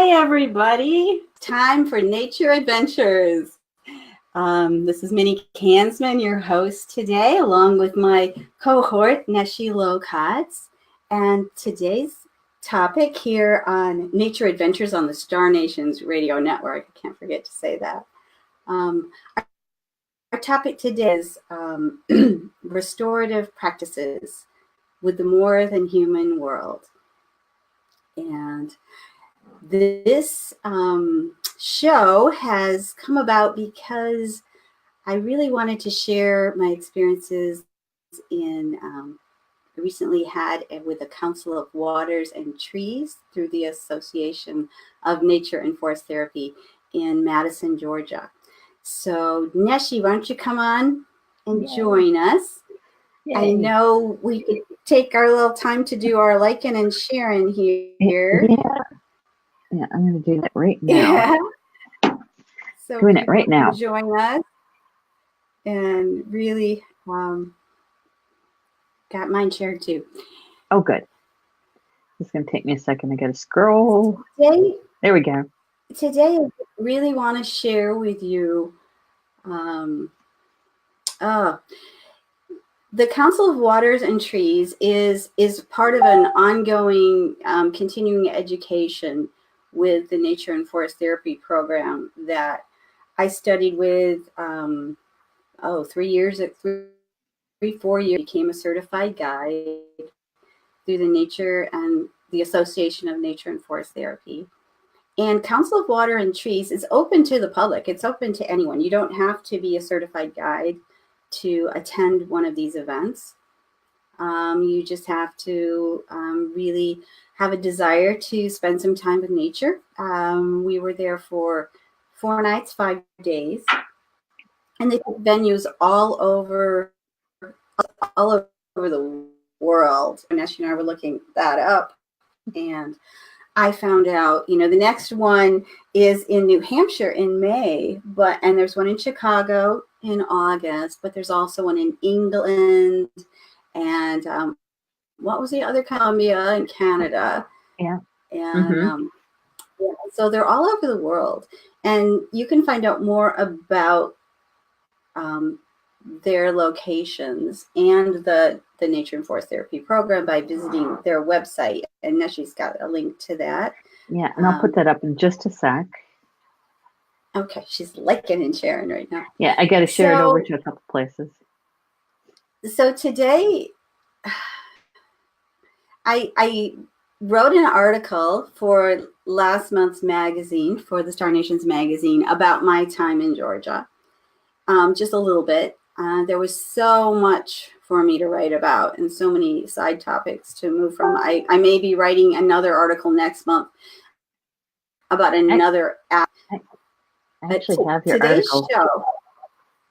Hi, everybody. Time for Nature Adventures. This is Minnie Kansman, your host today, along with my cohort, Neshi Lokotz. And today's topic here on Nature Adventures on the Star Nations Radio Network, I can't forget to say that. Our topic today is restorative practices with the more than human world. And this show has come about because I really wanted to share my experiences in recently had with the Council of Waters and Trees through the Association of Nature and Forest Therapy in Madison, Georgia. So Neshi, why don't you come on and join us? Yay. I know we could take our little time to do our liking and sharing here. Yeah, I'm going to do that right now. Yeah. So doing it right now. Join us and really got mine shared too. Oh, good. It's going to take me a second. I got to scroll. Today, there we go. Today, I really want to share with you the Council of Waters and Trees is part of an ongoing continuing education with the Nature and Forest Therapy program that I studied with 4 years, became a certified guide through the Nature and the Association of Nature and Forest Therapy. And Council of Water and Trees is open to the public. It's open to anyone. You don't have to be a certified guide to attend one of these events. You just have to really have a desire to spend some time with nature. We were there for 4 nights, 5 days, and they took venues all over the world. Neshi and I were looking that up, and I found out, the next one is in New Hampshire in May, and there's one in Chicago in August, but there's also one in England, and what was the other? Colombia and Canada. Yeah. And so they're all over the world, and you can find out more about their locations and the Nature and Forest Therapy program by visiting their website, and Neshi's got a link to that. Yeah, and I'll put that up in just a sec. Okay, she's liking and sharing right now. Yeah, I got to share it over to a couple places. So today, I wrote an article for last month's magazine, for the Star Nations magazine, about my time in Georgia. Just a little bit. There was so much for me to write about and so many side topics to move from. I may be writing another article next month about another app. I actually have your article.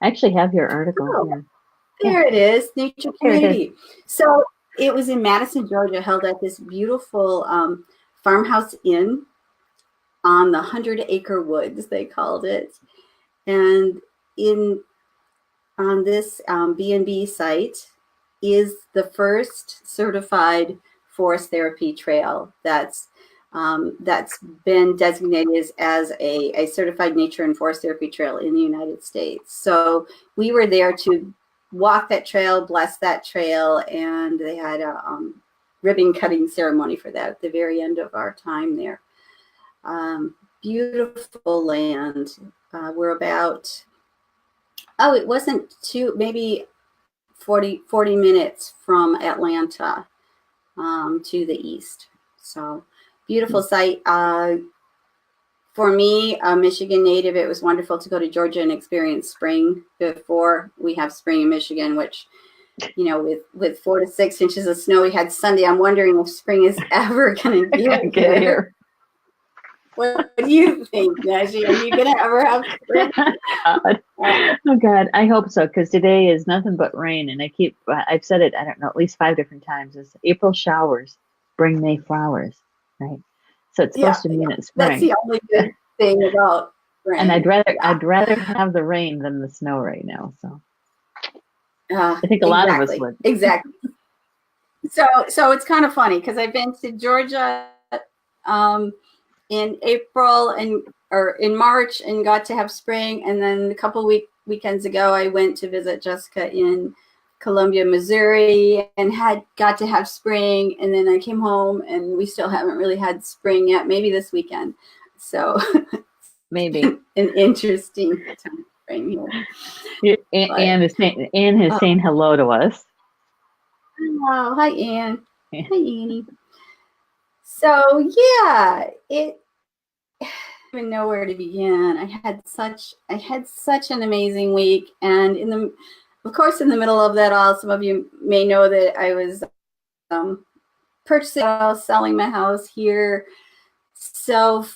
I actually have your article here. There it is, Nature Community. So it was in Madison, Georgia, held at this beautiful farmhouse inn on the 100-acre woods, they called it. And on this B&B site is the first certified forest therapy trail that's been designated as a certified nature and forest therapy trail in the United States. So we were there to walk that trail, bless that trail, and they had a ribbon cutting ceremony for that at the very end of our time there. Beautiful land. We're about, it wasn't maybe 40 minutes from Atlanta to the east. So beautiful site. For me, a Michigan native, it was wonderful to go to Georgia and experience spring before we have spring in Michigan, which, with 4 to 6 inches of snow we had Sunday. I'm wondering if spring is ever going to get here. What do you think, Neshi? Are you going to ever have spring? Oh, God. I hope so, because today is nothing but rain. And I've said it, I don't know, at least 5 different times. It's April showers bring May flowers, right? So it's supposed to mean it's spring. That's the only good thing about rain. And I'd rather have the rain than the snow right now. So I think a lot of us would. Exactly. So it's kind of funny because I've been to Georgia in April or in March and got to have spring. And then a couple weekends ago, I went to visit Jessica in Columbia, Missouri, and got to have spring. And then I came home, and we still haven't really had spring yet. Maybe this weekend. So maybe an interesting time frame here. Anne is saying hello to us. Oh, hi, Anne. Hi, Annie. So yeah, I don't even know where to begin. I had such an amazing week, and of course, in the middle of that all, some of you may know that I was purchasing a house, selling my house here. So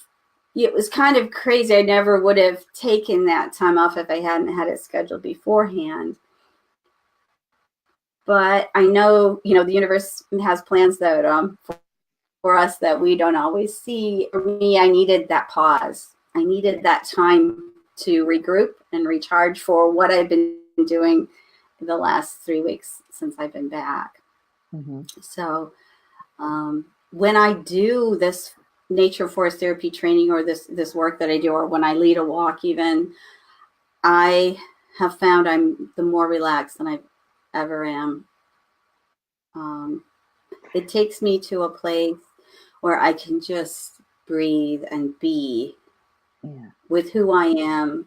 it was kind of crazy. I never would have taken that time off if I hadn't had it scheduled beforehand. But I know, the universe has plans that for us that we don't always see. For me, I needed that pause. I needed that time to regroup and recharge for what I've been doing the last 3 weeks since I've been back. Mm-hmm. So when I do this nature forest therapy training, or this work that I do, or when I lead a walk even, I have found I'm the more relaxed than I ever am. It takes me to a place where I can just breathe and be with who I am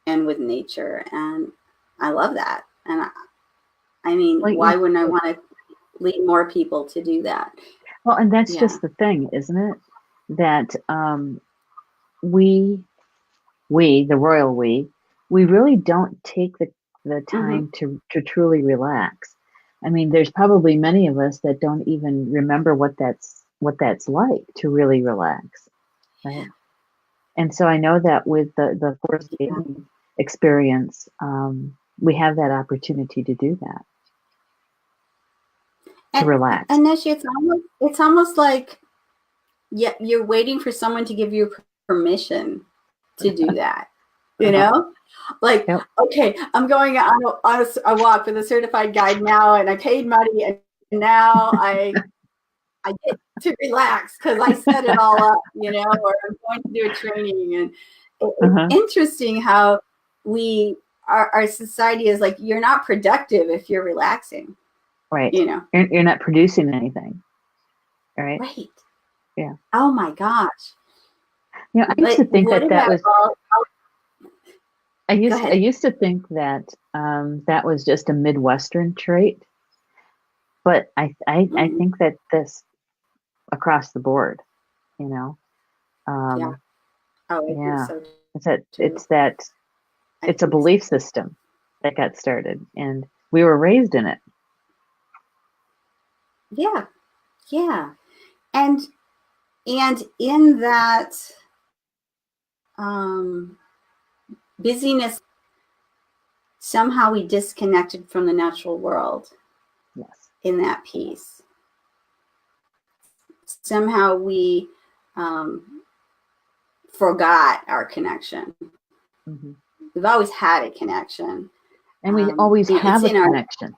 and with nature. And I love that. And I mean, why wouldn't I want to lead more people to do that? Well, and that's just the thing, isn't it? That we, the royal we really don't take the time to truly relax. I mean, there's probably many of us that don't even remember what that's like to really relax, right? And so I know that with the forest bathing experience, we have that opportunity to do that, to relax. And Neshi, it's almost like you're waiting for someone to give you permission to do that. Like, okay, I'm going on a walk with a certified guide now, and I paid money, and now I get to relax because I set it all up, or I'm going to do a training. And it's interesting how our society is like, you're not productive if you're relaxing. Right. You're not producing anything. Right. Right. Yeah. Oh my gosh. I used to think that was. I used to think that that was just a Midwestern trait, but I think that this across the board, Oh, I think so it's a belief system that got started, and we were raised in it. Yeah, and in that busyness, somehow we disconnected from the natural world. Yes. In that piece, somehow we forgot our connection. Mm-hmm. We've always had a connection, and we always have a connection.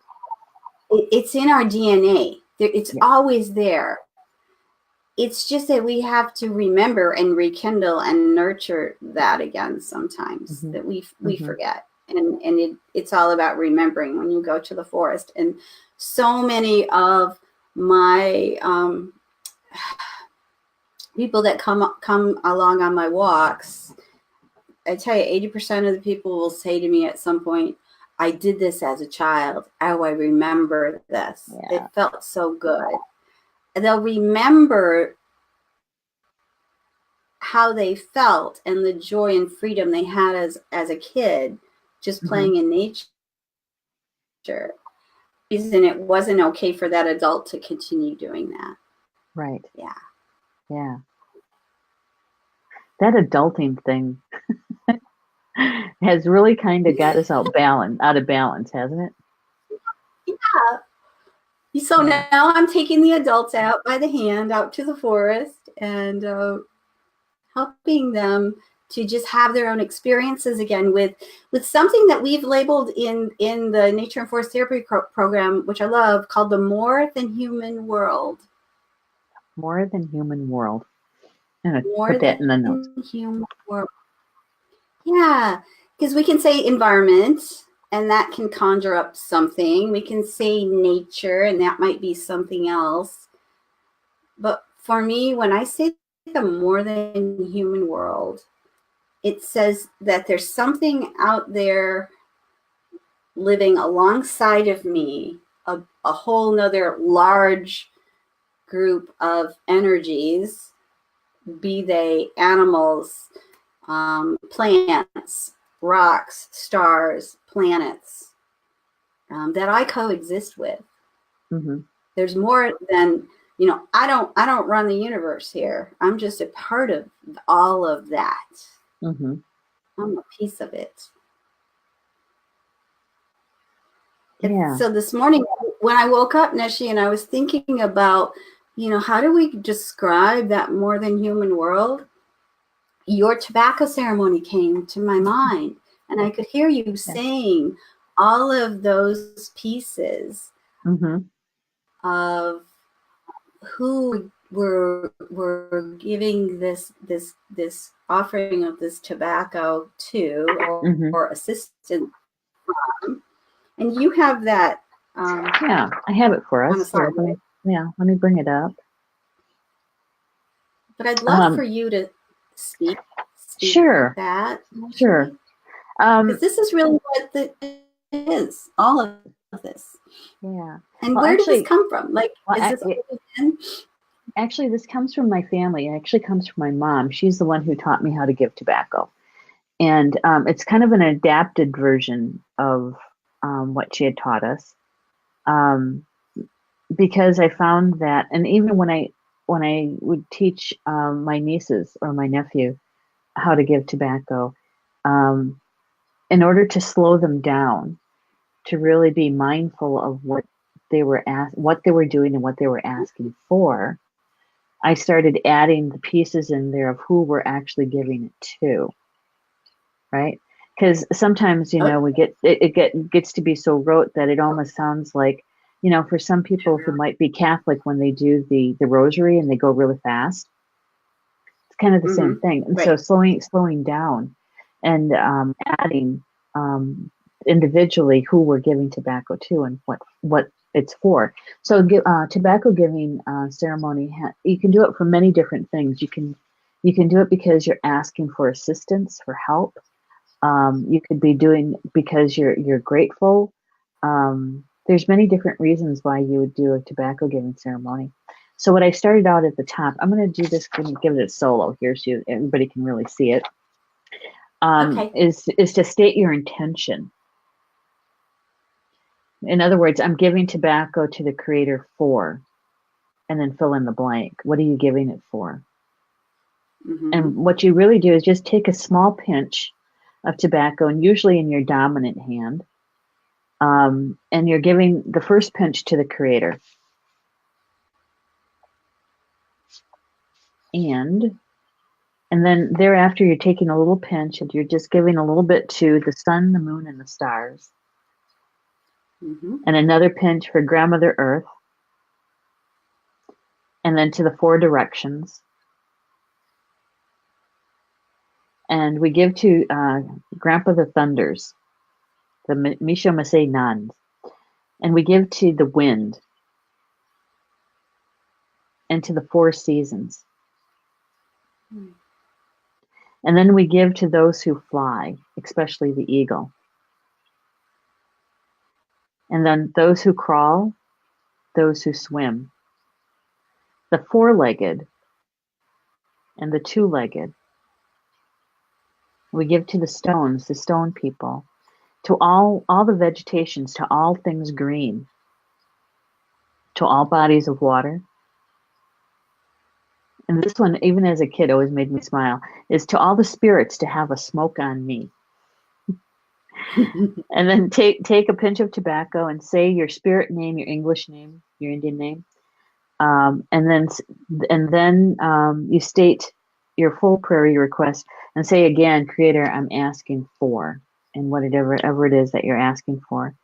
It's in our DNA. It's always there. It's just that we have to remember and rekindle and nurture that again sometimes, that we forget. And it's all about remembering when you go to the forest. And so many of my people that come along on my walks, I tell you, 80% of the people will say to me at some point, I did this as a child. Oh, I remember this. Yeah. It felt so good. And they'll remember how they felt and the joy and freedom they had as a kid, just playing in nature. And it wasn't okay for that adult to continue doing that. Right. Yeah. Yeah. That adulting thing has really kind of got us out of balance, hasn't it? Yeah. So now I'm taking the adults out by the hand out to the forest and helping them to just have their own experiences again with something that we've labeled in the Nature and Forest Therapy program, which I love, called the More Than Human World. More Than Human World. I'm gonna more put that in the notes. than human world. Yeah, because we can say environment, and that can conjure up something. We can say nature, and that might be something else. But for me, when I say the more than human world, it says that there's something out there living alongside of me, a whole nother large group of energies, be they animals, plants, rocks, stars, planets, that I coexist with. Mm-hmm. There's more than, I don't run the universe here. I'm just a part of all of that. Mm-hmm. I'm a piece of it. Yeah. So this morning when I woke up, Neshi, and I was thinking about, how do we describe that more than human world? Your tobacco ceremony came to my mind, and I could hear you saying all of those pieces mm-hmm. of who were giving this offering of this tobacco to, or assistance from. And you have that. Yeah, I have it for us. Slide, let me bring it up. But I'd love for you to speak sure. that. Sure. Because this is really what it is, all of this. Yeah. And where did this come from? Like, is this actually, this comes from my family. It actually comes from my mom. She's the one who taught me how to give tobacco. And it's kind of an adapted version of what she had taught us. Because I found that, and even when I would teach my nieces or my nephew how to give tobacco, in order to slow them down, to really be mindful of what they were doing and what they were asking for, I started adding the pieces in there of who we're actually giving it to, right? Because sometimes, it gets to be so rote that it almost sounds like, for some people who might be Catholic, when they do the rosary and they go really fast, it's kind of the same thing. And so slowing down and adding individually who we're giving tobacco to and what it's for. So tobacco giving ceremony, you can do it for many different things. You can do it because you're asking for assistance, for help. You could be doing because you're grateful. There's many different reasons why you would do a tobacco giving ceremony. So what I started out at the top, I'm going to do this, going to give it a solo here so everybody can really see it. Is to state your intention. In other words, I'm giving tobacco to the Creator for, and then fill in the blank. What are you giving it for? Mm-hmm. And what you really do is just take a small pinch of tobacco, and usually in your dominant hand, and you're giving the first pinch to the Creator. And then thereafter, you're taking a little pinch, and you're just giving a little bit to the sun, the moon, and the stars. Mm-hmm. And another pinch for Grandmother Earth. And then to the four directions. And we give to Grandpa the Thunders, the Misho Masei Nuns. And we give to the wind. And to the four seasons. Mm. And then we give to those who fly, especially the eagle. And then those who crawl, those who swim. The four-legged and the two-legged. We give to the stones, the stone people, to all the vegetations, to all things green, to all bodies of water. And this one, even as a kid, always made me smile, is to all the spirits to have a smoke on me. And then take a pinch of tobacco and say your spirit name, your English name, your Indian name. And then you state your full prayer, your request, and say again, Creator, I'm asking for, and whatever it is that you're asking for.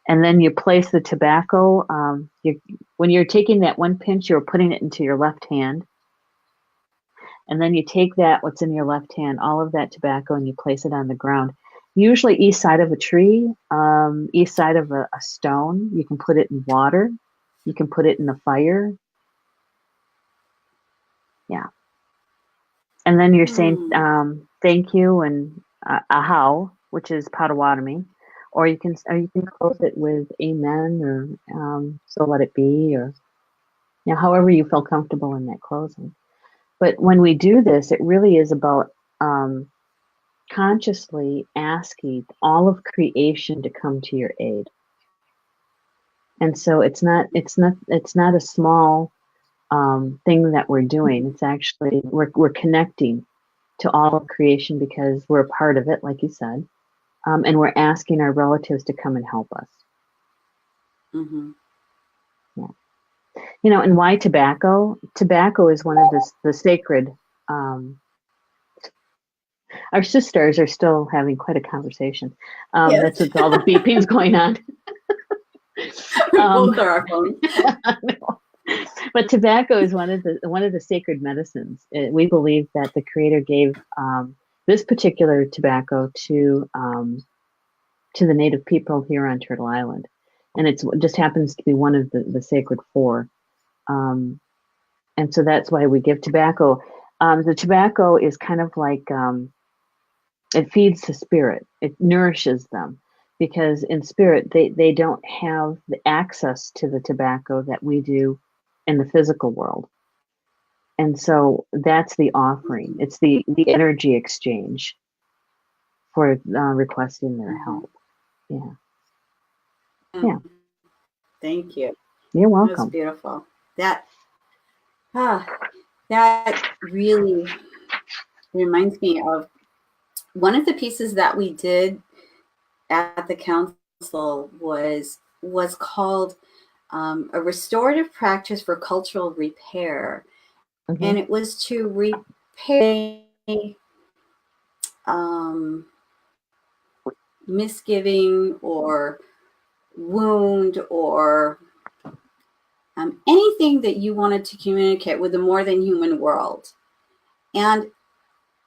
And then you place the tobacco. When you're taking that one pinch, you're putting it into your left hand. And then you take that, what's in your left hand, all of that tobacco, and you place it on the ground. Usually east side of a tree, east side of a stone. You can put it in water. You can put it in the fire. Yeah. And then you're saying thank you and ahau, which is Potawatomi. Or you can close it with amen or so let it be, or however you feel comfortable in that closing. But when we do this, it really is about consciously asking all of creation to come to your aid. And so it's not a small thing that we're doing. It's actually we're connecting to all of creation because we're a part of it, like you said, and we're asking our relatives to come and help us. Mm-hmm. Yeah. And why tobacco? Tobacco is one of the sacred. Our sisters are still having quite a conversation. Yes. That's with all the beepings going on. Both are our phones. But tobacco is one of the sacred medicines. We believe that the Creator gave this particular tobacco to the native people here on Turtle Island, and it just happens to be one of the sacred four. And so that's why we give tobacco. The tobacco is kind of like it feeds the spirit. It nourishes them. Because in spirit, they don't have the access to the tobacco that we do in the physical world. And so that's the offering. It's the energy exchange for requesting their help. Yeah. Yeah. Thank you. You're welcome. That was beautiful. That really reminds me of one of the pieces that we did at the council was called a restorative practice for cultural repair. Mm-hmm. And it was to repair misgiving or wound or anything that you wanted to communicate with the more than human world. And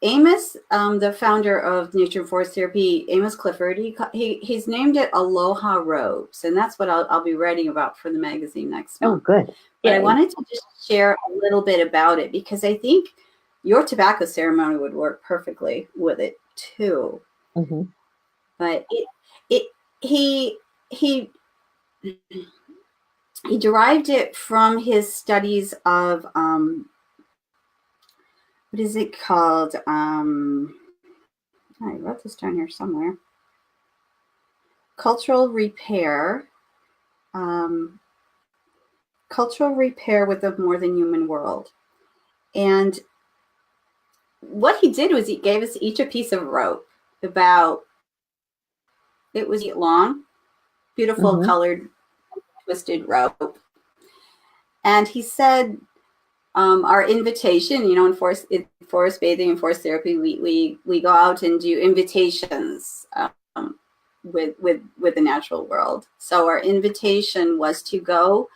Amos, the founder of Nature and Forest Therapy, Amos Clifford, he's named it Aloha Robes, and that's what I'll be writing about for the magazine next month. Oh, good. But I wanted to just share a little bit about it because I think your tobacco ceremony would work perfectly with it too. Mm-hmm. But he derived it from his studies of what is it called? I wrote this down here somewhere. Cultural repair. Cultural repair with a more than human world. And what he did was he gave us each a piece of rope. It was long, beautiful colored, twisted rope. And he said, our invitation, in forest bathing and forest therapy, we go out and do invitations with the natural world. So our invitation was to go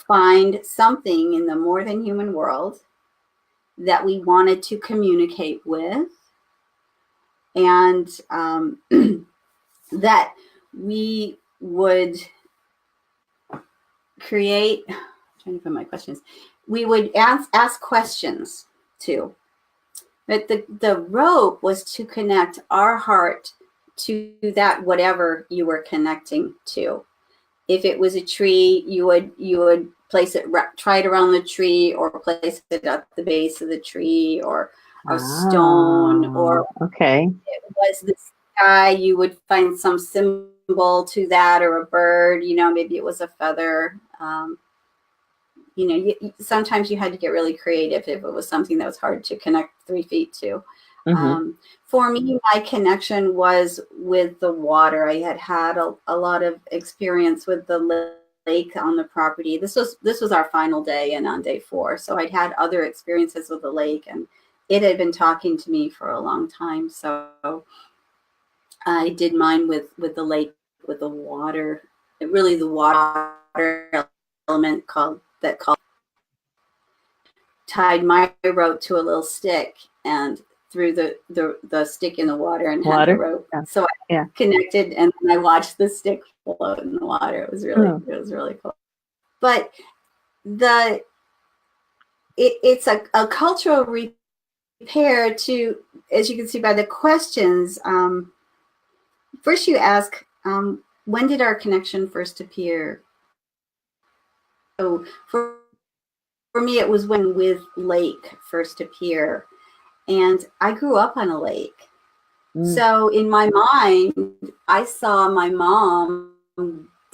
find something in the more than human world that we wanted to communicate with, and that we would create. I'm trying to find my questions. We would ask questions too. But the rope was to connect our heart to that whatever you were connecting to. If it was a tree, you would place it right around the tree, or place it at the base of the tree, or a stone, or okay. It was the sky, you would find some symbol to that, or a bird, maybe it was a feather. Sometimes you had to get really creative if it was something that was hard to connect 3 feet to. Mm-hmm. For me, my connection was with the water. I had a lot of experience with the lake on the property. This was our final day and on day 4. So I'd had other experiences with the lake, and it had been talking to me for a long time. So I did mine with the lake, with the water, really the water element called tied my rope to a little stick and threw the stick in the water and had the rope. Yeah. So I connected, and I watched the stick float in the water. It was really cool. But it's a cultural repair to, as you can see by the questions. First, you ask, when did our connection first appear? So for me, it was when with lake first appear. And I grew up on a lake. So in my mind, I saw my mom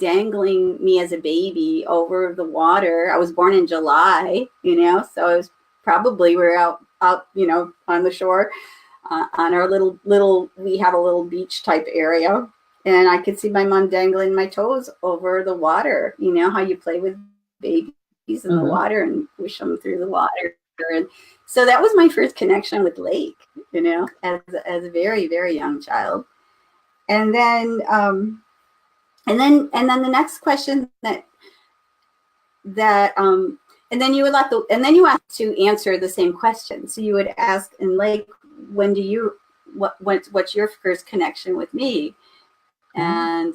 dangling me as a baby over the water. I was born in July, so I was probably, we're out, on the shore, on our little, we have a little beach type area. And I could see my mom dangling my toes over the water. You know how you play with babies in the water and push them through the water. And so that was my first connection with lake, as a very, very young child. And then the next question and then you ask to answer the same question. So you would ask in lake, what's your first connection with me? And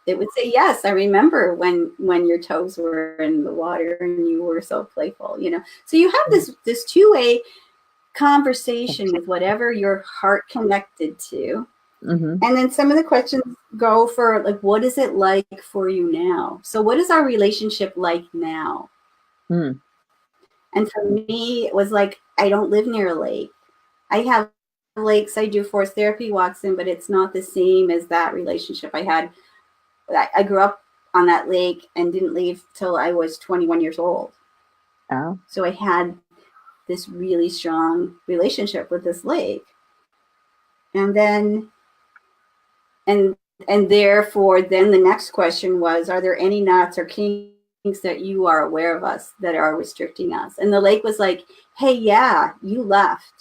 it would say, yes, I remember when your toes were in the water and you were so playful, So you have this two-way conversation with whatever your heart connected to. And then some of the questions go for, like, what is it like for you now? So what is our relationship like now? And for me, it was like, I don't live near a lake. I have lakes I do forest therapy walks in, but it's not the same as that relationship I had. I grew up on that lake and didn't leave till I was 21 years old. Oh. So I had this really strong relationship with this lake. And then, and therefore, then the next question was, are there any knots or kinks that you are aware of us that are restricting us? And the lake was like, hey, yeah, you left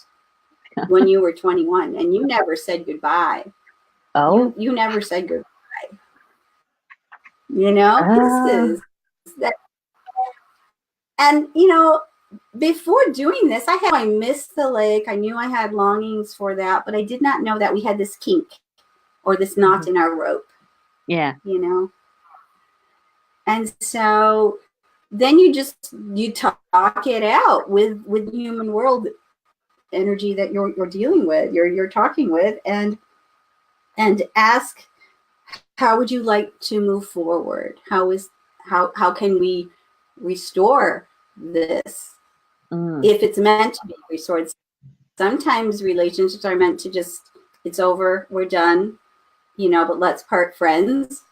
when you were 21 and you never said goodbye. Oh, you never said goodbye. This is that. And, before doing this, I missed the lake. I knew I had longings for that, but I did not know that we had this kink or this knot in our rope. Yeah. And so then you talk it out with human world energy that you're dealing with, you're talking with, and ask, how would you like to move forward? How can we restore this if it's meant to be restored? Sometimes relationships are meant to just, it's over, we're done, but let's part friends.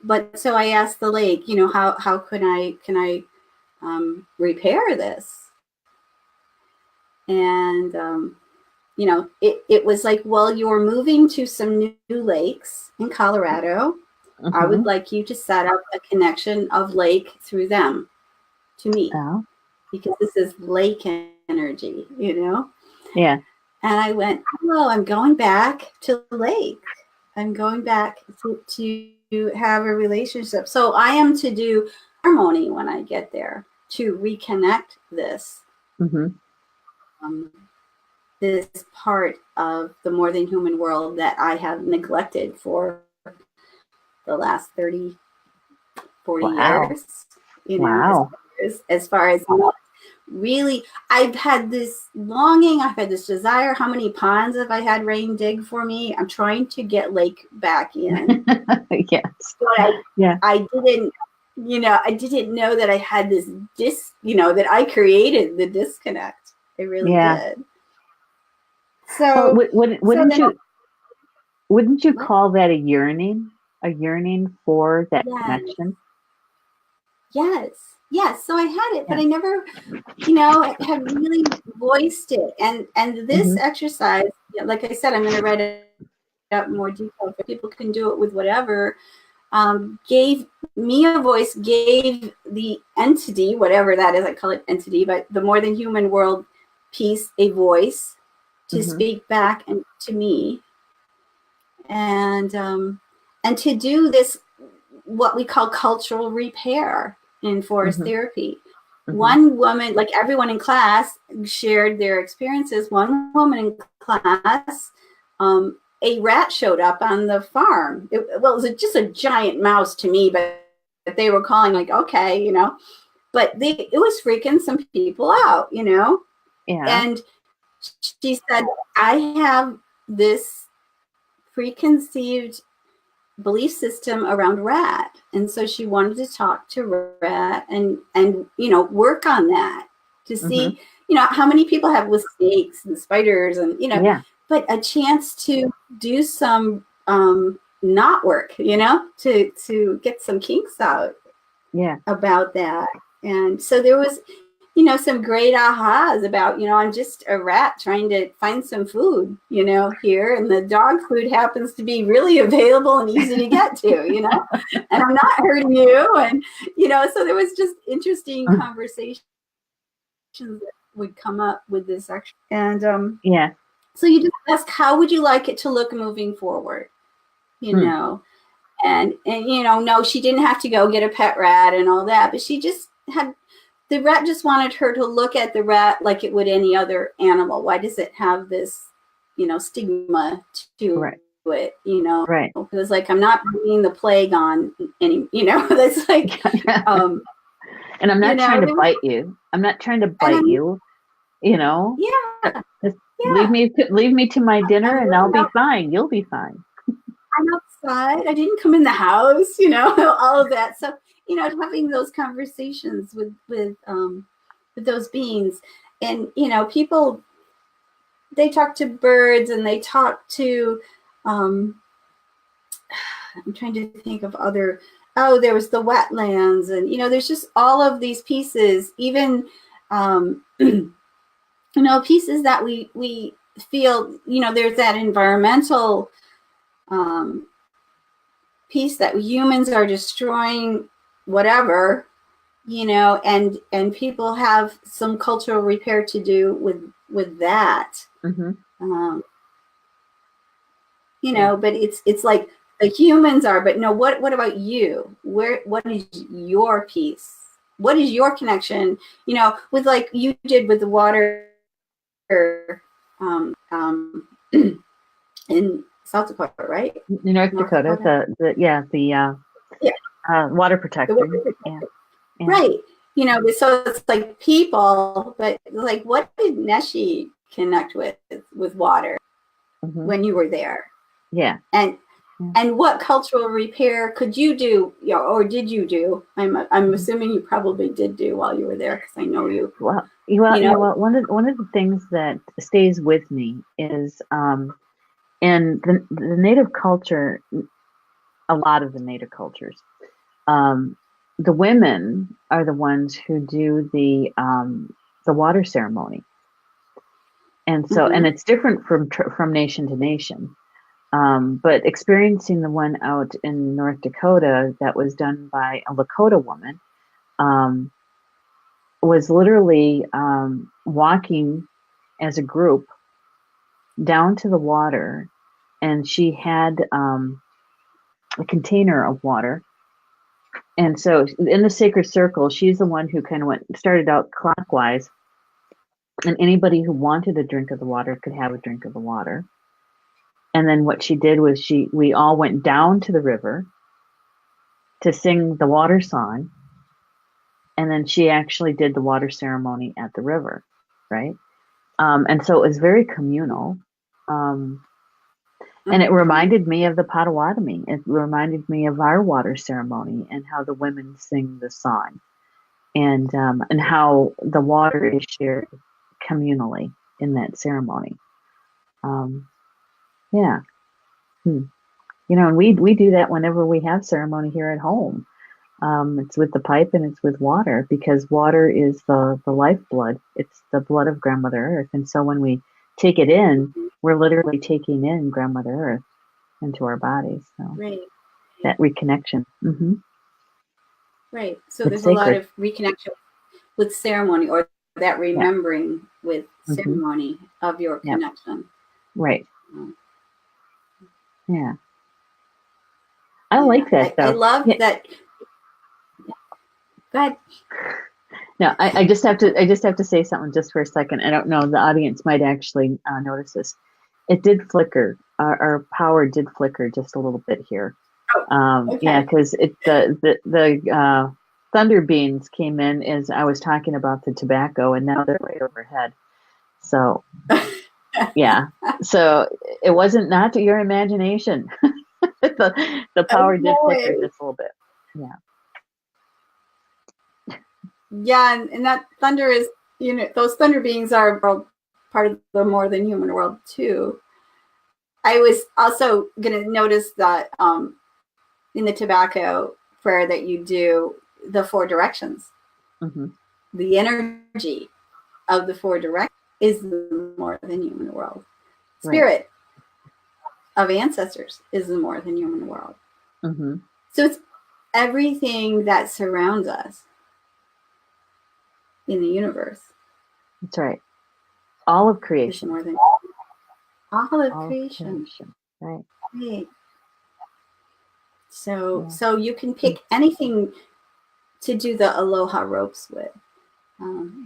But so I asked the lake, how can I repair this? And it was like, well, you're moving to some new lakes in Colorado. I would like you to set up a connection of lake through them to me, because this is lake energy, Yeah. And I went, well, I'm going back to the lake. I'm going back to have a relationship. So I am to do ceremony when I get there to reconnect this. This part of the more than human world that I have neglected for the last 30, 40 years, as far as really, I've had this longing, I've had this desire. How many ponds have I had rain dig for me? I'm trying to get lake back in. Yes. But I didn't, I didn't know that I had this that I created the disconnect. I really did. So wouldn't you call that a yearning for that connection? Yes. So I had it, but I never, have really voiced it. And this exercise, like I said, I'm going to write it out in more detail, but people can do it with whatever. Gave me a voice, gave the entity, whatever that is, I call it entity, but the more than human world piece, a voice to speak back and to me, and to do this, what we call cultural repair in forest therapy. one woman, like everyone in class shared their experiences. One woman in class, a rat showed up on the farm. It was just a giant mouse to me, but they were calling like, okay, but it was freaking some people out, Yeah. And she said, I have this preconceived belief system around rat. And so she wanted to talk to rat and work on that to see, how many people have with snakes and spiders and, but a chance to do some not work, to get some kinks out about that. And so there was, some great ahas about, I'm just a rat trying to find some food, here. And the dog food happens to be really available and easy to get to, and I'm not hurting you. And, so there was just interesting conversations that would come up with this action. And so you just ask, how would you like it to look moving forward? And no, she didn't have to go get a pet rat and all that, but she just had, the rat just wanted her to look at the rat like it would any other animal. Why does it have this, stigma to it, Right. Because like, I'm not bringing the plague on any, that's like, and I'm not trying to bite you. I'm not trying to bite you, Yeah. Just leave me to my dinner and I'll be fine. You'll be fine. I'm outside. I didn't come in the house, all of that. So, having those conversations with those beings, and people, they talk to birds and they talk to I'm trying to think of other, there was the wetlands, and there's just all of these pieces, even pieces that we feel, there's that environmental piece that humans are destroying whatever, and people have some cultural repair to do with that. But it's like the humans are, but no, what about you? What is your piece? What is your connection, with like you did with the water in South Dakota, right? North Dakota. The water protector. Yeah. Right. So it's like people, but like, what did Neshi connect with water when you were there? Yeah. And what cultural repair could you do, or did you do? I'm assuming you probably did do while you were there, because I know you. Well, one of the things that stays with me is in the native culture, a lot of the native cultures, the women are the ones who do the water ceremony, and so and it's different from nation to nation. But experiencing the one out in North Dakota that was done by a Lakota woman was literally walking as a group down to the water, and she had a container of water. And so in the sacred circle, she's the one who kind of started out clockwise, and anybody who wanted a drink of the water could have a drink of the water. And then what she did was we all went down to the river to sing the water song. And then she actually did the water ceremony at the river, right? And so it was very communal. And it reminded me of the Potawatomi. It reminded me of our water ceremony and how the women sing the song, and how the water is shared communally in that ceremony. And we do that whenever we have ceremony here at home. It's with the pipe and it's with water, because water is the lifeblood. It's the blood of Grandmother Earth. And so when we take it in, we're literally taking in Grandmother Earth into our bodies. So that reconnection. Right. So there's sacred. A lot of reconnection with ceremony, or that remembering with ceremony of your connection. Right. Yeah. I like that, though. I love that. Go ahead. No, I just have to say something just for a second. I don't know. The audience might actually notice this. It did flicker. Our power did flicker just a little bit here. Okay. Yeah, because the thunder beams came in as I was talking about the tobacco, and now they're right overhead. So, yeah. So it wasn't not to your imagination. the power did flicker just a little bit. Yeah. Yeah, and that thunder is, those thunder beings are part of the more than human world too. I was also going to notice that in the tobacco prayer that you do, the 4 directions, the energy of the 4 directions is the more than human world. Spirit of ancestors is the more than human world. So it's everything that surrounds us in the universe. That's right. All of creation. More than all of creation. Right. So you can pick anything to do the aloha ropes with.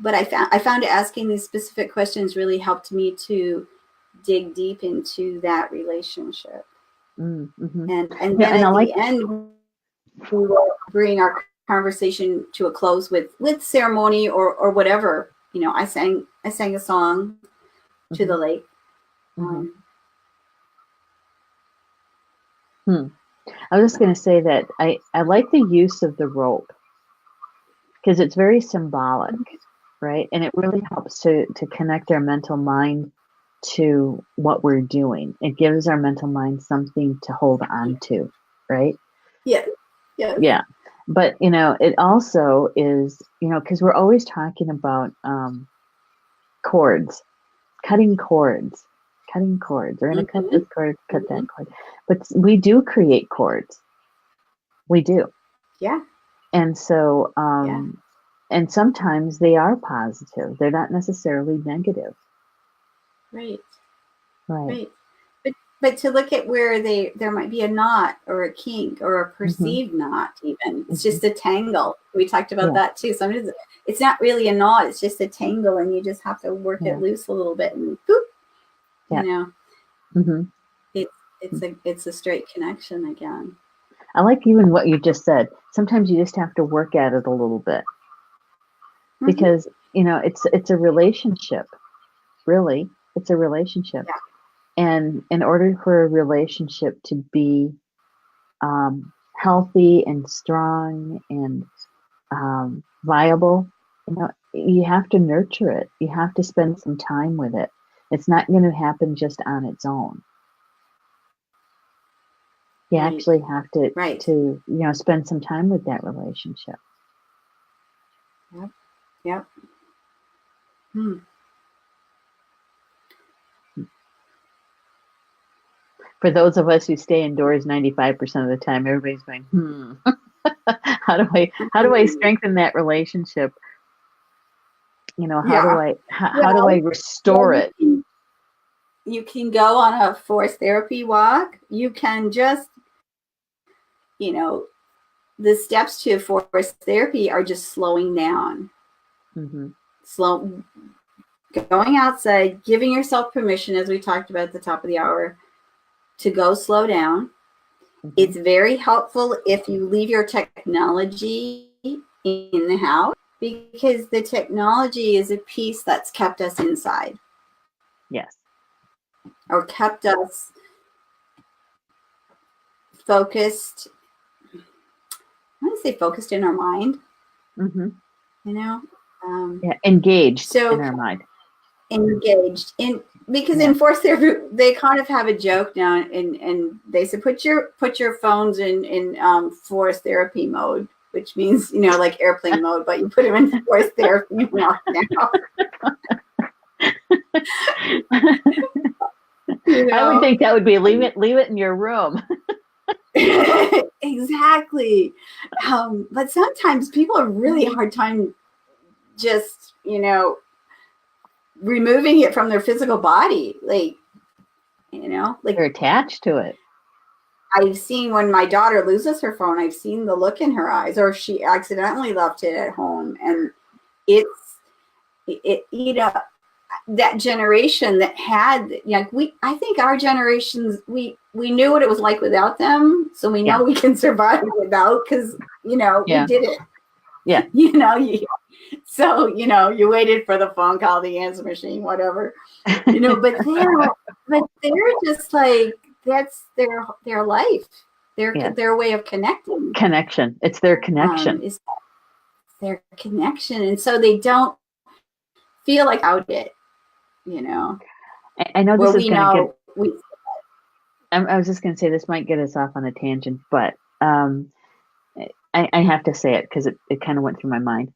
But I found asking these specific questions really helped me to dig deep into that relationship. And then at the end, we will bring our conversation to a close with ceremony or whatever. I sang a song to the lake. I was just going to say that I like the use of the rope because it's very symbolic, right? And it really helps to connect our mental mind to what we're doing. It gives our mental mind something to hold on to, right? Yeah. But, it also is, because we're always talking about chords, cutting cords. We're going to cut this cord, cut that cord. But we do create cords. We do. Yeah. And so, and sometimes they are positive. They're not necessarily negative. Right. But to look at where there might be a knot or a kink or a perceived knot even. It's just a tangle. We talked about that too. Sometimes it's not really a knot. It's just a tangle and you just have to work it loose a little bit and boop, it's a straight connection again. I like even what you just said. Sometimes you just have to work at it a little bit because, it's a relationship. Really, it's a relationship. And in order for a relationship to be healthy and strong and viable, you have to nurture it. You have to spend some time with it. It's not going to happen just on its own. You actually have to spend some time with that relationship. Yep. For those of us who stay indoors 95% of the time, everybody's going, how do I strengthen that relationship? How do I restore it? You can go on a forest therapy walk. You can just, the steps to forest therapy are just slowing down. Going outside, giving yourself permission, as we talked about at the top of the hour, to go slow down. It's very helpful if you leave your technology in the house because the technology is a piece that's kept us inside. Yes. Or kept us focused. I want to say focused in our mind. Engaged in our mind. Engaged in because in forest therapy they kind of have a joke now and they say put your phones in forest therapy mode, which means like airplane mode, but you put them in forest therapy mode now. I would think that would be leave it in your room. Exactly. But sometimes people have really hard time just removing it from their physical body, like they're attached to it. I've seen when my daughter loses her phone, I've seen the look in her eyes, or she accidentally left it at home, and it's that generation that had, I think our generations, we knew what it was like without them, so we know we can survive without, because we did it. Yeah. You waited for the phone call, the answer machine, whatever. But they're just like, that's their life, their way of connecting. Connection. It's their connection. It's their connection, and so they don't feel like out it. I know this is going to get. I was just going to say this might get us off on a tangent, but I have to say it because it kind of went through my mind.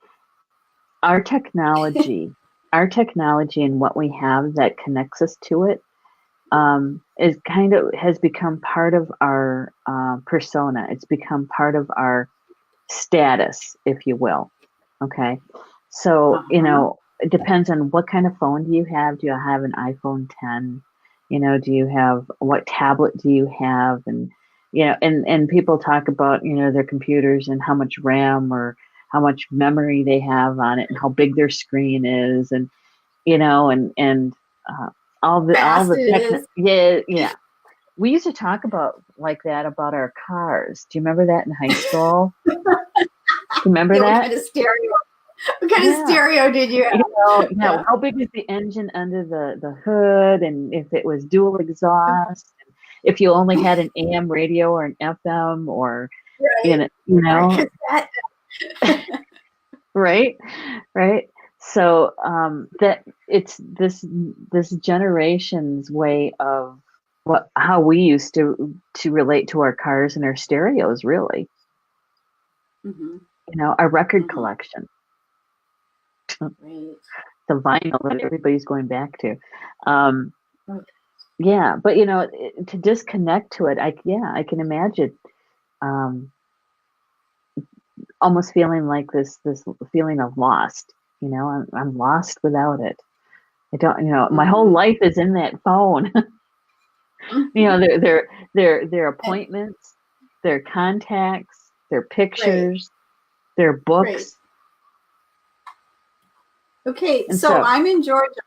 Our technology and what we have that connects us to it has become part of our persona. It's become part of our status, if you will. Okay. So, it depends on what kind of phone do you have. Do you have an iPhone 10? Do you have, what tablet do you have? And, and people talk about, their computers and how much RAM or how much memory they have on it and how big their screen is. And, all the yeah. We used to talk about about our cars. Do you remember that in high school? Do you remember that? What kind of stereo did you have? How big is the engine under the hood, and if it was dual exhaust, if you only had an AM radio or an FM, or right. So that it's this generation's way of how we used to relate to our cars and our stereos, really. Our record collection. Right. The vinyl that everybody's going back to. Yeah, but to disconnect to it, I can imagine almost feeling like this feeling of lost. I'm lost without it. I don't, my whole life is in that phone. Their appointments, their contacts, their pictures, their books. Right. Okay, so I'm in Georgia.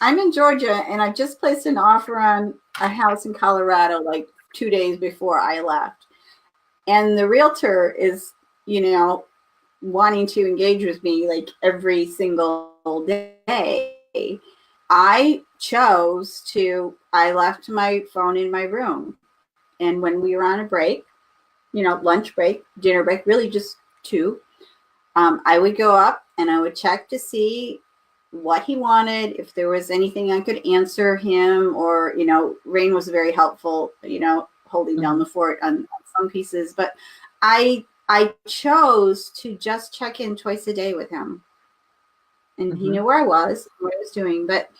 And I just placed an offer on a house in Colorado like 2 days before I left. And the realtor is, wanting to engage with me like every single day. I left my phone in my room. And when we were on a break, lunch break, dinner break, really just two, I would go up and I would check to see what he wanted, if there was anything I could answer him, or, Rain was very helpful, holding down the fort on some pieces. But I chose to just check in twice a day with him. And he knew where I was, what I was doing, but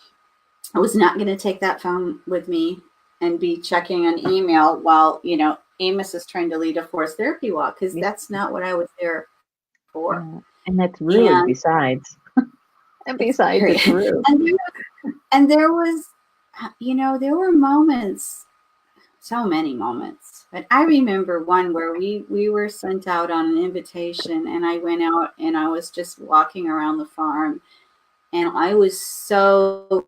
I was not going to take that phone with me and be checking an email while, Amos is trying to lead a forced therapy walk, because that's not what I was there for. Yeah. And that's really besides. And besides, it's rude. And there was, there were moments, so many moments. But I remember one where we were sent out on an invitation, and I went out and I was just walking around the farm, and I was so,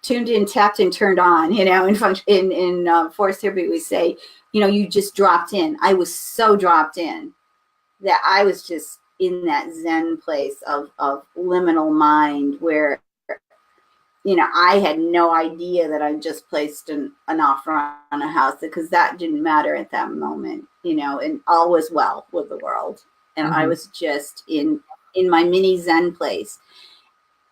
tuned in, tapped in, turned on. In forest therapy we say, you just dropped in. I was so dropped in that I was just in that Zen place of liminal mind where, I had no idea that I just placed an offer on a house, because that didn't matter at that moment, and all was well with the world. And I was just in my mini Zen place.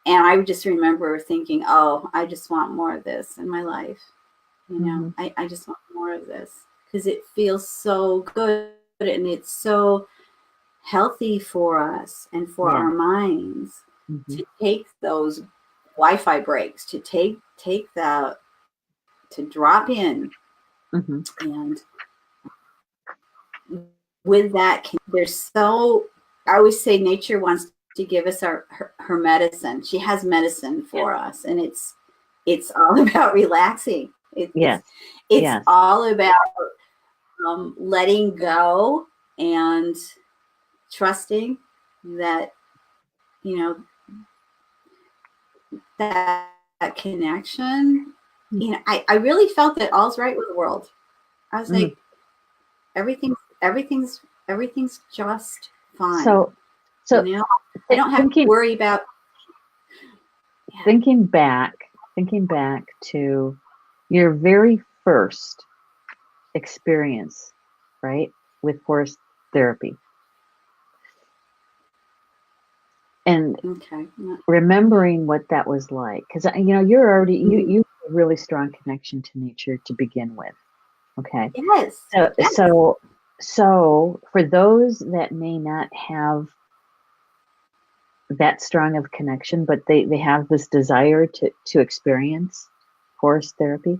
And I just remember thinking, oh, I just want more of this in my life. I just want more of this, because it feels so good and it's so healthy for us and for our minds to take those Wi-Fi breaks, to to drop in. And with that, I always say nature wants to give us her medicine. She has medicine for us, and it's all about relaxing. It's all about letting go and trusting that you know, that connection, you know, I really felt that all's right with the world. I was like, everything's just fine. So you know, I don't have to worry about. Yeah. Thinking back to your very first experience, right, with forest therapy, and remembering what that was like, because you know you're already you have a really strong connection to nature to begin with. Okay. Yes. So for those that may not have that strong of connection, but they have this desire to experience forest therapy,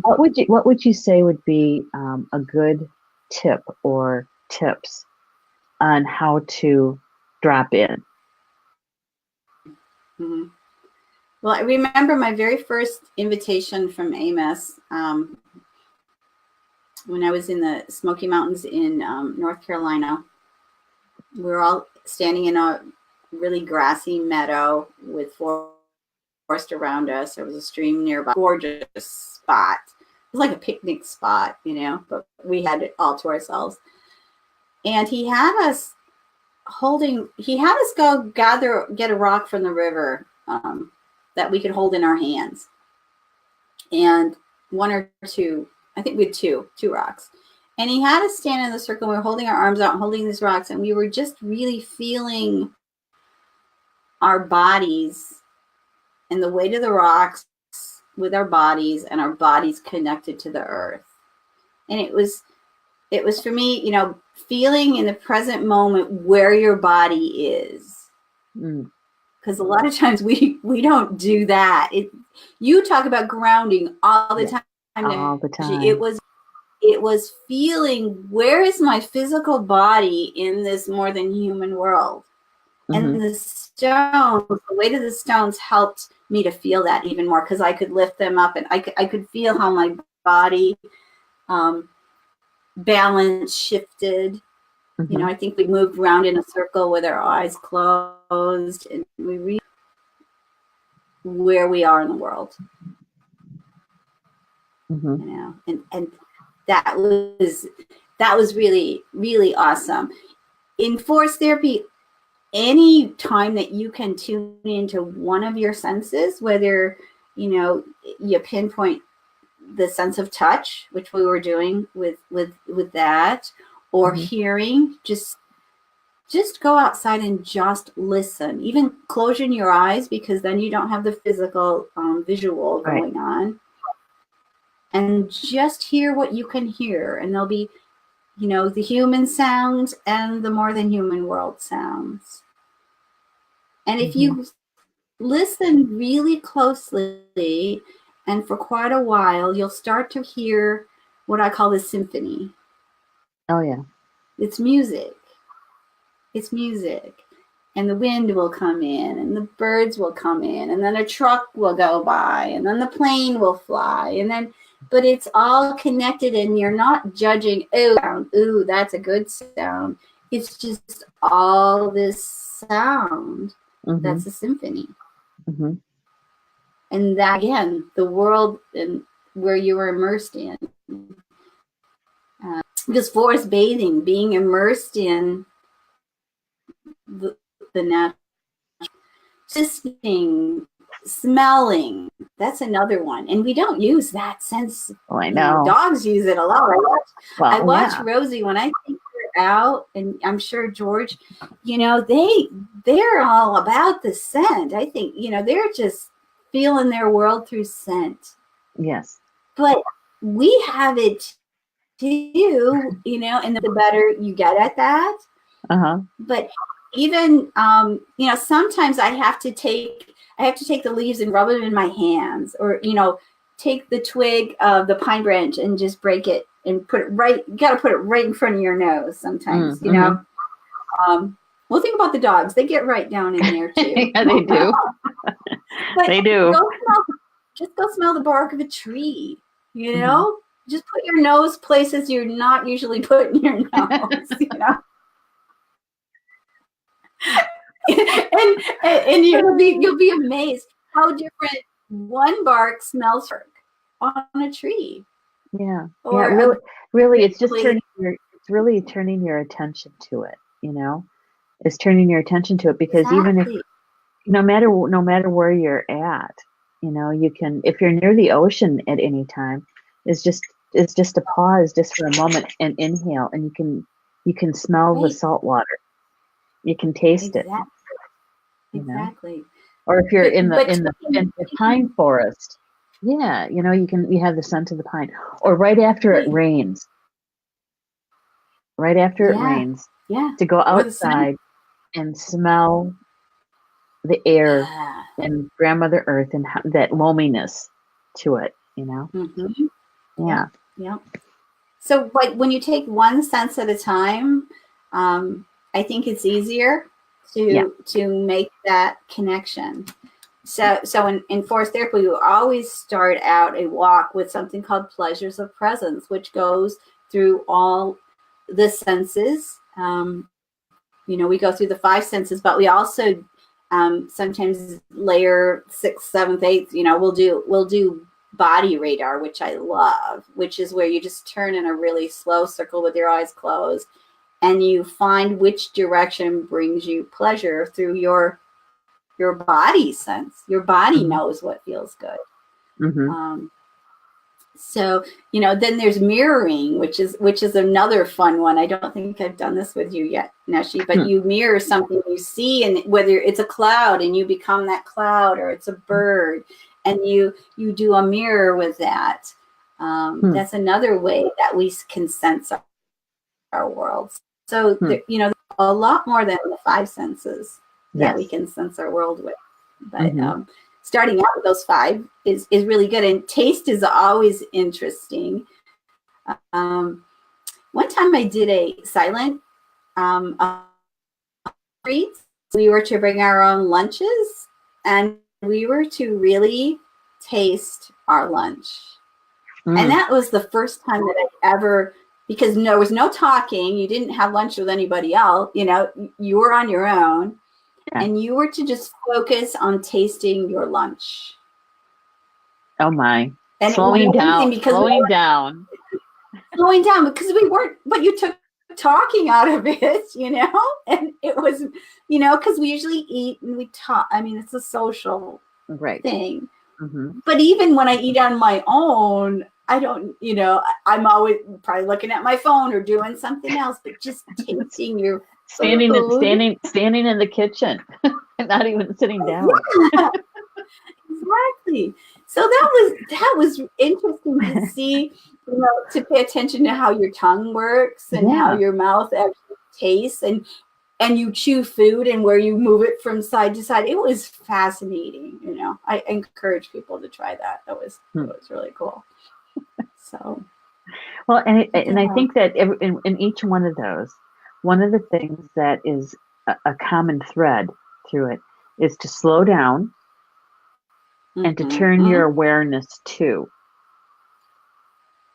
what would you say would be a good tip or tips on how to drop in? Mm-hmm. Well, I remember my very first invitation from Amos when I was in the Smoky Mountains in North Carolina. We were all standing in a really grassy meadow with forest around us. There was a stream nearby, gorgeous spot. It was like a picnic spot, you know, but we had it all to ourselves. And he had us go get a rock from the river that we could hold in our hands. And one or two, I think we had two rocks. And he had us stand in the circle. We were holding our arms out and holding these rocks. And we were just really feeling our bodies and the weight of the rocks with our bodies, and our bodies connected to the earth. And it was for me, you know, feeling in the present moment where your body is. Because a lot of times we don't do that. You talk about grounding all the time. All the time. It was feeling, where is my physical body in this more than human world? And the stones, the weight of the stones helped me to feel that even more, because I could lift them up and I could feel how my body balance shifted. You know, I think we moved around in a circle with our eyes closed, and we realized where we are in the world. You know, and that was really, really awesome. In forest therapy, any time that you can tune into one of your senses, whether, you know, you pinpoint the sense of touch, which we were doing with that, or hearing, just go outside and just listen. Even closing your eyes, because then you don't have the physical visual going on. And just hear what you can hear. And there'll be, you know, the human sounds and the more than human world sounds. And if you listen really closely and for quite a while, you'll start to hear what I call the symphony. Oh, yeah. It's music. It's music. And the wind will come in, and the birds will come in, and then a truck will go by, and then the plane will fly, and then, but it's all connected, and you're not judging, ooh, that's a good sound. It's just all this sound. That's a symphony. And that, again, the world where you were immersed in. Because forest bathing, being immersed in the natural, listening, smelling, that's another one. And we don't use that sense. Oh, I know. You know, dogs use it a lot. I watch Rosie when I take her out, and I'm sure George, you know, they're all about the scent. I think, you know, they're just feeling their world through scent. Yes. But we have it too, you know, and the better you get at that. But even, you know, sometimes I have to take the leaves and rub them in my hands, or, you know, take the twig of the pine branch and just break it and put it right. You got to put it right in front of your nose sometimes, you know. Well, think about the dogs. They get right down in there too. Yeah, they do. They do. Just go smell the bark of a tree, you know. Just put your nose places you're not usually putting your nose, you know. and you'll be amazed how different one bark smells on a tree. Yeah. Or Really, it's just really turning your attention to it, it's turning your attention to it, because even if, exactly. no matter where you're at, you can, if you're near the ocean at any time, it's just a pause just for a moment and inhale, and you can smell the Right. salt water. You can taste Exactly. it, Exactly. Or if you're in But the pine forest, yeah, you have the scent of the pine. Or right after it rains. Right after it rains, yeah. to go Or the scent. outside and smell the air Yeah. and Grandmother Earth and that loaminess to it, Mm-hmm. Yeah. Yeah. So, but when you take one sense at a time, I think it's easier to make that connection. So in forest therapy, we always start out a walk with something called pleasures of presence, which goes through all the senses. We go through the five senses, but we also sometimes layer sixth, seventh, eighth. We'll do body radar, which I love, which is where you just turn in a really slow circle with your eyes closed, and you find which direction brings you pleasure through your body sense. Your body knows what feels good. Mm-hmm. So then there's mirroring, which is another fun one. I don't think I've done this with you yet, Neshi, but you mirror something you see, and whether it's a cloud and you become that cloud, or it's a bird, and you do a mirror with that. That's another way that we can sense our world. So a lot more than the five senses that we can sense our world with. But starting out with those five is really good. And taste is always interesting. One time I did a silent treat. We were to bring our own lunches, and we were to really taste our lunch. And that was the first time that I ever, because there was no talking, you didn't have lunch with anybody else, you were on your own, and you were to just focus on tasting your lunch. Oh my. And slowing down because we weren't, but you took talking out of it, and it was, because we usually eat and we talk. I mean, it's a social thing. But even when I eat on my own, I don't, I'm always probably looking at my phone or doing something else, but just tasting your standing in the kitchen and not even sitting down. Yeah, exactly. So that was interesting to see, to pay attention to how your tongue works and how your mouth actually tastes, and you chew food and where you move it from side to side. It was fascinating. I encourage people to try that. It was really cool. So, well, and I think that in each one of those, one of the things that is a common thread through it is to slow down and to turn your awareness to,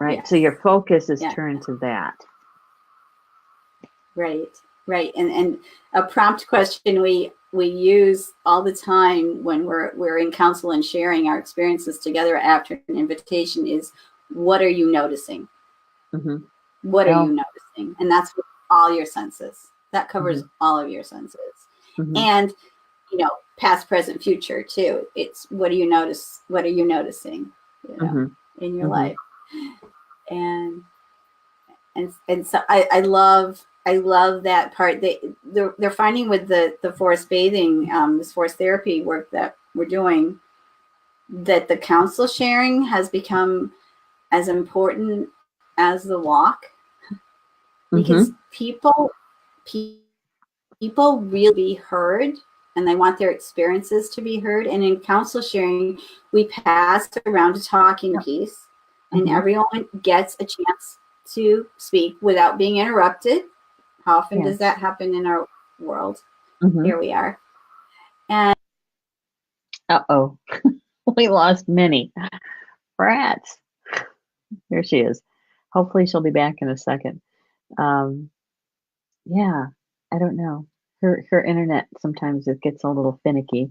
right? Yes. So your focus is turned to that. Right. And a prompt question we use all the time when we're in counsel and sharing our experiences together after an invitation is, what are you noticing? What are you noticing? And that's with all your senses. That covers all of your senses. And, past, present, future too. It's what do you notice? What are you noticing, in your life? And so I love that part. They're finding with the forest bathing, this forest therapy work that we're doing, that the counsel sharing has become as important as the walk, because people really be heard, and they want their experiences to be heard. And in counsel sharing, we pass around a talking piece, and everyone gets a chance to speak without being interrupted. How often does that happen in our world? Here we are. And we lost Minnie. Rats. Here she is. Hopefully she'll be back in a second. I don't know. Her internet sometimes it gets a little finicky.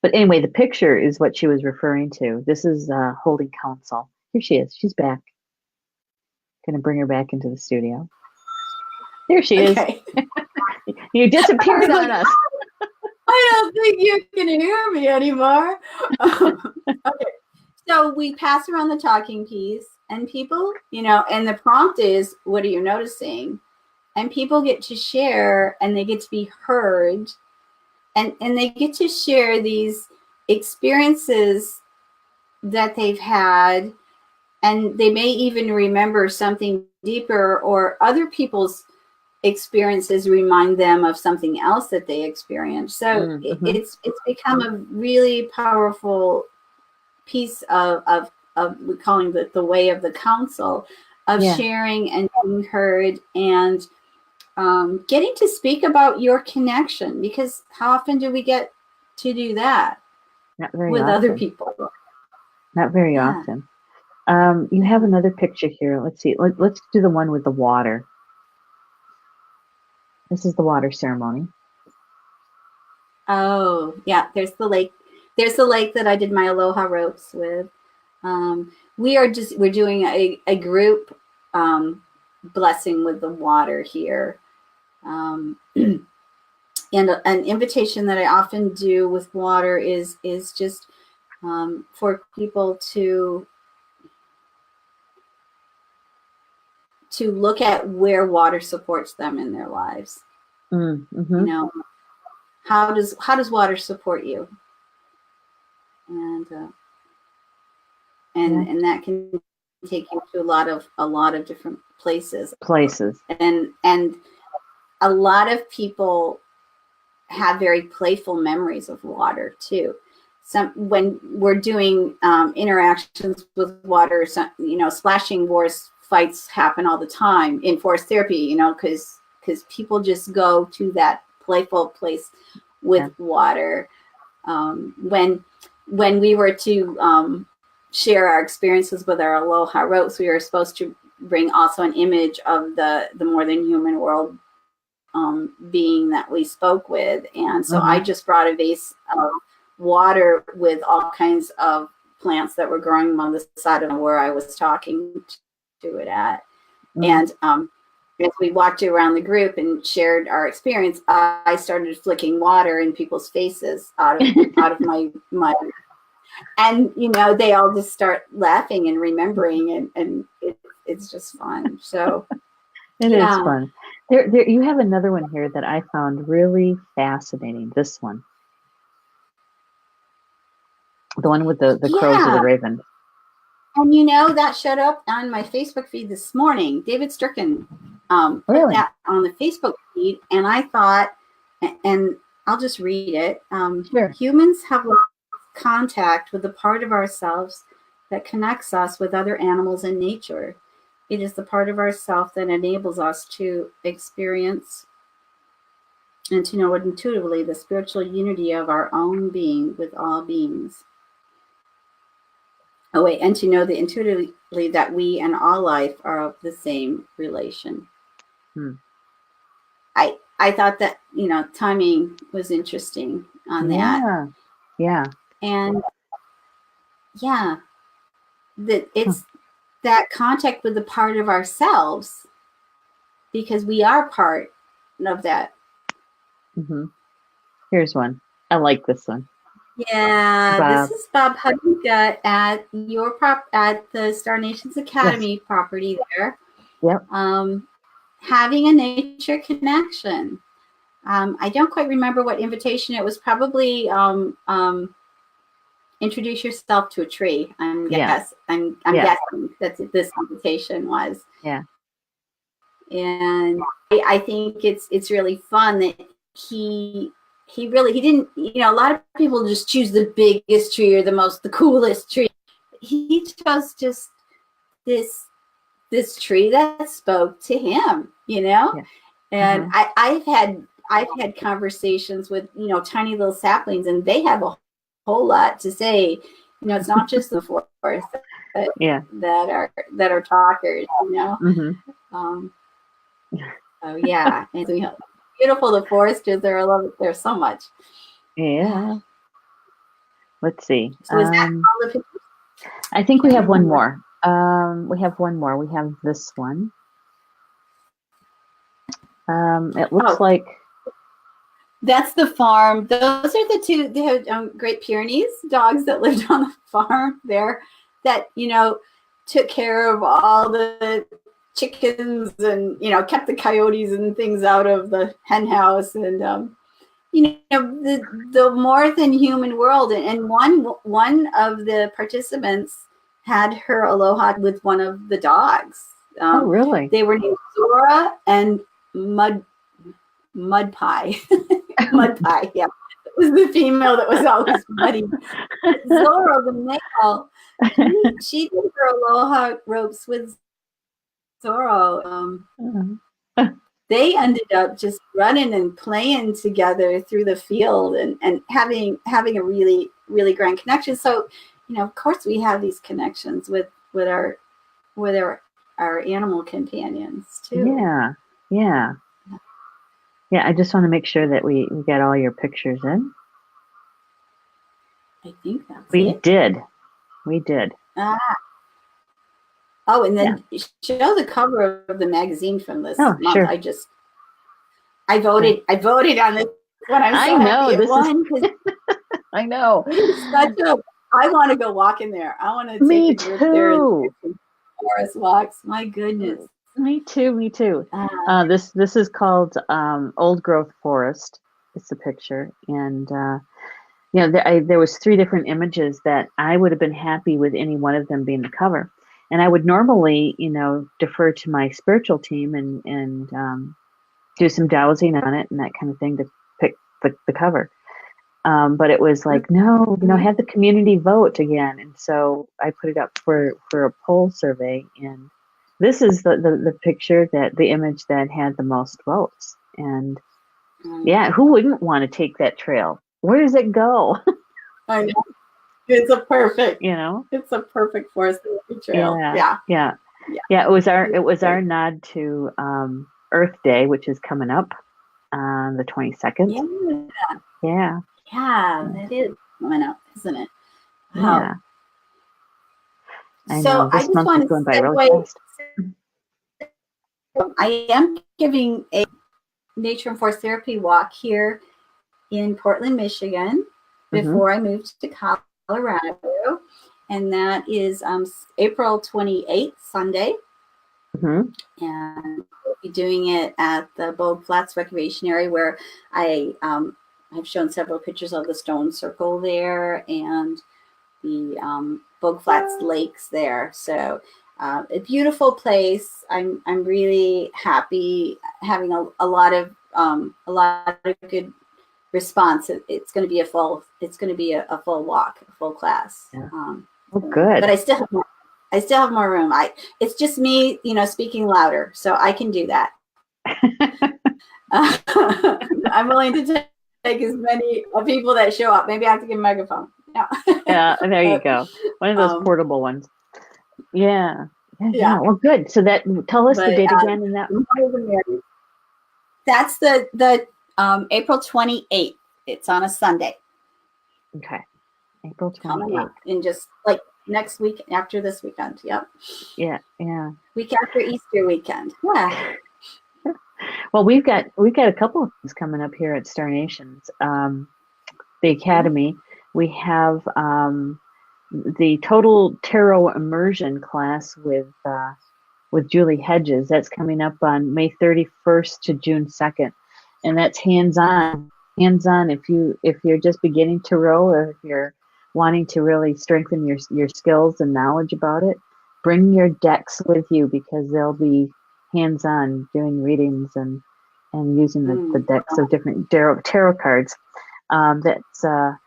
But anyway, the picture is what she was referring to. This is holding council. Here she is. She's back. Going to bring her back into the studio. There she is. Okay. You disappeared on us. I don't think you can hear me anymore. Okay. So we pass around the talking piece, and people, and the prompt is, what are you noticing? And people get to share, and they get to be heard, and they get to share these experiences that they've had, and they may even remember something deeper, or other people's experiences remind them of something else that they experienced. So it's become a really powerful piece of we're calling the way of the council, of sharing and being heard, and getting to speak about your connection, because how often do we get to do that with other people? Not very often. You have another picture here. Let's see. Let's do the one with the water. This is the water ceremony. Oh, yeah. There's the lake. There's the lake that I did my aloha ropes with. We're doing a group blessing with the water here. And an invitation that I often do with water is just for people to look at where water supports them in their lives. How does water support you? And that can take you to a lot of different places. And a lot of people have very playful memories of water too. When we're doing interactions with water, splashing wars fights happen all the time in forest therapy, because people just go to that playful place with water. When we were to share our experiences with our aloha ropes, we were supposed to bring also an image of the more than human world being that we spoke with. And so I just brought a vase of water with all kinds of plants that were growing on the side of where I was talking to it at. And as we walked around the group and shared our experience, I started flicking water in people's faces out of my and they all just start laughing and remembering, and it's just fun. So it is fun. There you have another one here that I found really fascinating. This one, the one with the crows or the raven. And that showed up on my Facebook feed this morning. David Sturkin put that on the Facebook feed, and I thought, and I'll just read it. Sure. Humans have lost contact with the part of ourselves that connects us with other animals and nature. It is the part of ourself that enables us to experience and to know intuitively the spiritual unity of our own being with all beings. And to know intuitively that we and all life are of the same relation. I thought that, timing was interesting on that. Yeah. And that it's that contact with the part of ourselves, because we are part of that. Here's one. I like this one. Yeah, Bob. This is Bob Huggins at at the Star Nations Academy property there. Yep. Having a nature connection. I don't quite remember what invitation. It was probably introduce yourself to a tree. I'm guessing that's what this invitation was. Yeah. And I think it's really fun that he didn't, a lot of people just choose the biggest tree or the coolest tree. He chose just this tree that spoke to him, and I've had conversations with, tiny little saplings, and they have a whole lot to say. It's not just the forest that are talkers, Mm-hmm. Oh yeah, and we beautiful the forest is there. I love it there so much. Yeah. Let's see. So is that all the pictures? I think we have one more. We have one more. We have this one. It looks like that's the farm. Those are the two. They have Great Pyrenees dogs that lived on the farm there. That took care of all the chickens and kept the coyotes and things out of the hen house and the more than human world. And one of the participants had her aloha with one of the dogs. Oh, really? They were named Zora and Mud Pie. Mud Pie, yeah. It was the female that was always muddy. Zora, the male, she did her aloha ropes with Zora. They ended up just running and playing together through the field and having a really, really grand connection. So, of course we have these connections with our animal companions too. Yeah. I just want to make sure that we get all your pictures in. I think that's we it. We did. Oh, and then show the cover of the magazine from this month. Sure. I voted on this one. I'm so happy it won. I know. I want to go walk in there. I want to take a group there and do forest walks. My goodness. Me too. This is called Old Growth Forest. It's the picture, and there was 3 different images that I would have been happy with any one of them being the cover. And I would normally, defer to my spiritual team and do some dowsing on it and that kind of thing to pick the cover. But it was like, no, have the community vote again. And so I put it up for a poll survey, and this is the picture the image that had the most votes. And who wouldn't want to take that trail? Where does it go? I know. It's a perfect, it's a perfect forest trail. Yeah. It was our nod to Earth Day, which is coming up on the 22nd. Yeah, that is coming up, isn't it? Wow. Yeah. So I just want to by really fast. I am giving a nature and forest therapy walk here in Portland, Michigan, before I moved to Colorado, and that is April 28th, Sunday. And we'll be doing it at the Bogue Flats Recreation Area, where I've shown several pictures of the stone circle there and the Bogue Flats lakes there. So a beautiful place. I'm really happy, having a lot of good response. It's going to be a full walk, a full class. Good. But I still have more room. It's just me, speaking louder, so I can do that. I'm willing to take as many people that show up. Maybe I have to get a megaphone. Yeah, there you go. One of those portable ones. Yeah. Well, good. So tell us the date again. And that's the April 28th. It's on a Sunday. Okay. April 28th. Coming up in just like next week after this weekend. Yep. Yeah. Week after Easter weekend. Yeah. Well, we've got a couple of things coming up here at Star Nations. The Academy. We have the Total Tarot Immersion class with Julie Hedges. That's coming up on May 31st to June 2nd, and that's hands-on. If you're just beginning tarot, or if you're wanting to really strengthen your skills and knowledge about it, bring your decks with you, because they'll be hands-on doing readings and using the decks of different tarot cards. That's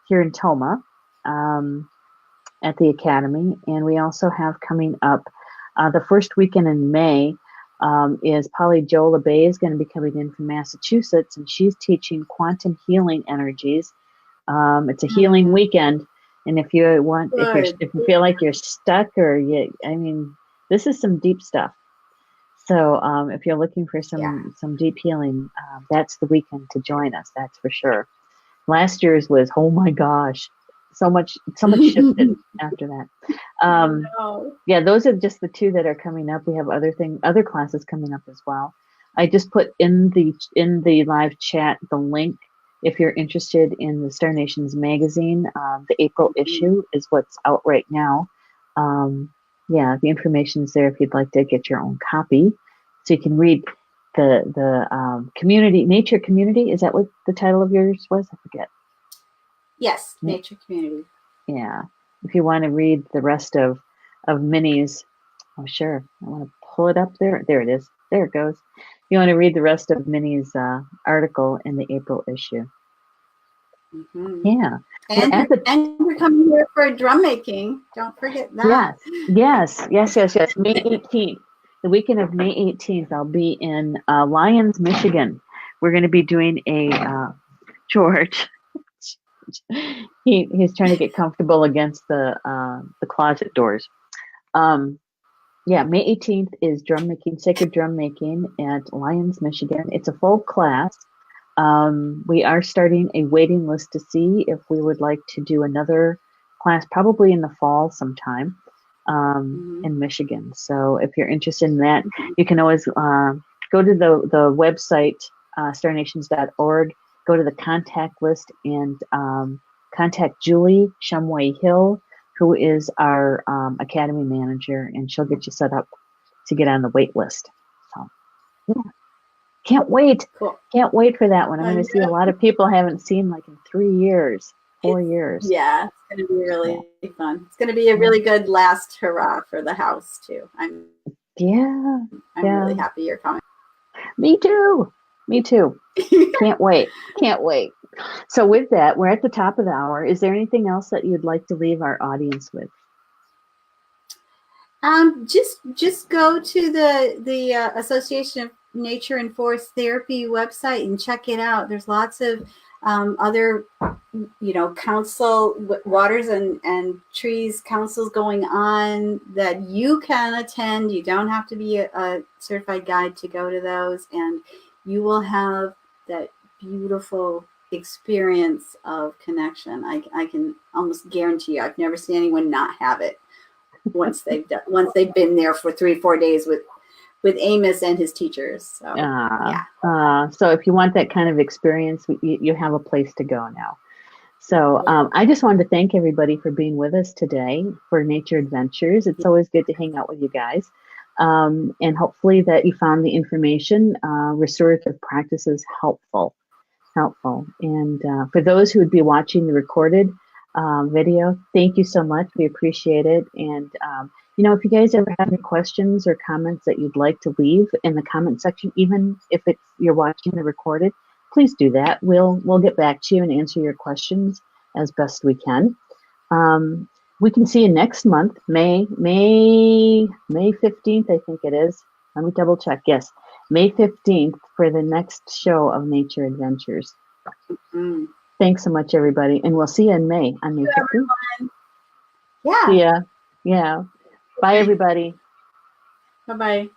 here in Toma at the Academy. And we also have coming up the first weekend in May is Polly Jo LeBay is going to be coming in from Massachusetts, and she's teaching quantum healing energies. It's a healing weekend. And if you if you feel like you're stuck, or this is some deep stuff. So if you're looking for Yeah. some deep healing, that's the weekend to join us. That's for sure. Last year's was, oh my gosh, so much shifted after that. Yeah, those are just the two that are coming up. We have other classes coming up as well. I just put in the live chat the link if you're interested in the Star Nations magazine. The April issue is what's out right now. Yeah, the information's there if you'd like to get your own copy, so you can read the community, nature community. Is that what the title of yours was? I forget. Yes, nature community. Yeah, if you want to read the rest of Minnie's, oh sure, I want to pull it up there. There it is. There it goes. You want to read the rest of Minnie's article in the April issue. Yeah. And we're coming here for drum making. Don't forget that. Yes. May 18th, the weekend of May 18th, I'll be in Lyons, Michigan. We're going to be doing a George. He's trying to get comfortable against the closet doors. Yeah, May 18th is drum making, sacred drum making at Lyons, Michigan. It's a full class. We are starting a waiting list to see if we would like to do another class, probably in the fall sometime, in Michigan. So if you're interested in that, you can always go to the website, starnations.org, go to the contact list and contact Julie Shumway Hill, who is our academy manager, and she'll get you set up to get on the wait list. So, yeah. Can't wait. Cool. Can't wait for that one. I'm going to see a lot of people I haven't seen like in 3 years, 4 years. Yeah, it's going to be really fun. It's going to be a really good last hurrah for the house too. I'm really happy you're coming. Me too. Can't wait. So with that, we're at the top of the hour. Is there anything else that you'd like to leave our audience with? Just go to the Association of Nature and Forest Therapy website and check it out. There's lots of other, council waters and trees councils going on that you can attend. You don't have to be a certified guide to go to those, and you will have that beautiful experience of connection. I can almost guarantee you. I've never seen anyone not have it once they've been there for 3-4 days with Amos and his teachers. So, so if you want that kind of experience, you have a place to go now. So I just wanted to thank everybody for being with us today for Nature Adventures. It's always good to hang out with you guys. And hopefully that you found the information, restorative practices helpful. And for those who would be watching the recorded video, thank you so much. We appreciate it. And if you guys ever have any questions or comments that you'd like to leave in the comment section, even if you're watching the recorded, please do that. We'll get back to you and answer your questions as best we can. We can see you next month, May 15th, I think it is. Let me double check. Yes, May 15th for the next show of Nature Adventures. Thanks so much, everybody. And we'll see you in May, on May 15th. Yeah. Yeah. Bye, everybody. Bye-bye.